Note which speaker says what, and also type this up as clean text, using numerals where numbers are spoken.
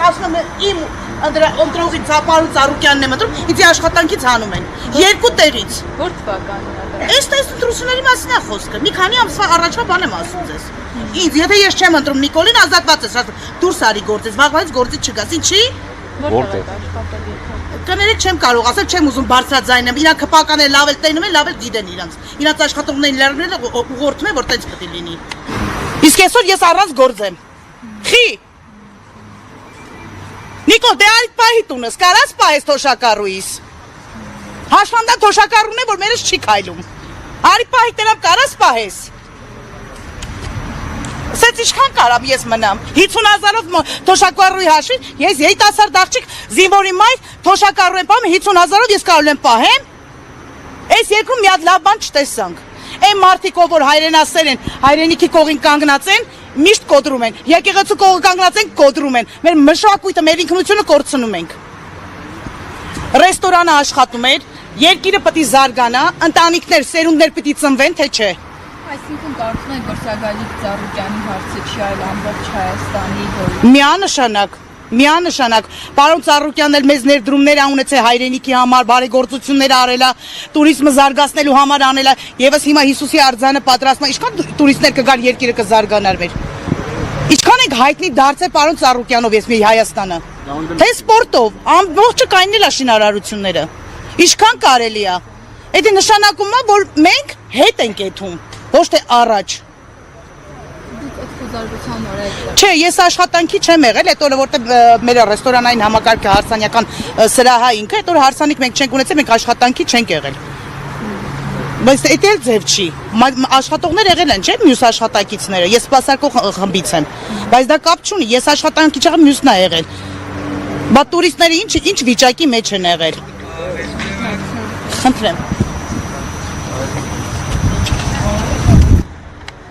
Speaker 1: ասում եմ իմ ընտրողի Ծապարու Ծառուկյանն եմ ընտրում, ինձ աշխատանքից հանում են։ Երկու տեղից։
Speaker 2: Որ թվականին է դա։
Speaker 1: Այս ընտրությունների մասին է խոսքը։ Մի քանի ամսվա առաջվա բան եմ ասում ձեզ։ Ինձ եթե ես չեմ ընտրում Նիկոլին, ազատված ես, դուրս արի գործից, վաղվանից գործից չգաս, ինչի՞։
Speaker 2: Որտեղ է աշխատել։
Speaker 1: Կներեք չեմ կարող ասել, չեմ ուզում բարձրաձայնեմ, իրանք հպական է լավ էլ տենում են, լավ էլ գիտեն իրանց աշխատողներին լրացնել ուղղորդում են, որ տենց պետք է լինի։ Իսկ այսօր ես առանց գործ եմ։ Խի։ Նիկոլ, դե այդ պահի տունս, կարաս պահես թոշակառուիս։ Հաշվանդա թոշակառուն է, որ մերս չի քայլում։ Արի պահի տենամ կարաս պահես։ Սենց ինչքան կարամ ես մնամ, 50,000-ով թոշակառուի հաշվին, ես երիտասարդ աղջիկ զինվորի մայր թոշակառու եմ պահում, 50,000-ով ես կարող եմ պահեմ, այս երկրում մի հատ լավ բան չտեսանք, այն մարդիկ, որ հայրենասեր են, հայրենիքի կողին կանգնած են, միշտ կոտրում են, եկեղեցու կողը կանգնած են, կոտրում են, մեր մշակույթը, մեր ինքնությունը կորցնում ենք, ռեստորանը աշխատում էր, երկիրը պետք է զարգանա, ընտանիքներ, սերունդներ պետք է ծնվեն, թե չէ։
Speaker 2: Այսինքն կարծում եք, որ սա Գագիկ Ծառուկյանի հարցը չի, այլ ամբողջ Հայաստանի
Speaker 1: Միանշանակ, պարոն Ծառուկյանն էլ մեզ ներդրումներ ա ունեցել հայրենիքի համար, բարեգործություններ արել ա, տուրիզմը զարգացնելու համար անել ա, եւս հիմա Հիսուսի արձանը պատրաստում ա, ինչքան տուրիստներ կգան, երկիրը կզարգանար մեր։ Ինչքան ենք հայտնի դարձել պարոն Ծառուկյանով ես մի Հայաստանը։ Թե սպորտով, ամբողջը կայնել ա շինարարությունները։ Ինչքան կարելի ա։ Դա նշանակում ա, որ մենք հետ ենք եթում, ոչ թե առաջ։ Չէ, ես աշխատանքի չեմ եղել, այդ օրը որտեղ մեր ռեստորանային համակարգը հարսանյական սրահա ինքը, այդ օրը հարսանիք մենք չենք ունեցել, մենք աշխատանքի չենք եղել։ Բայց դա էլ ձև չի։ Աշխատողներ եղել են, չէ՞, մյուս աշխատակիցները։ Ես սպասարկող խմբից եմ։ Բայց դա կապ չունի, ես աշխատանքի չեղել, մյուսն ա եղել։ Բա տուրիստները ինչ վիճակի մեջ են եղել։ Խնդրեմ։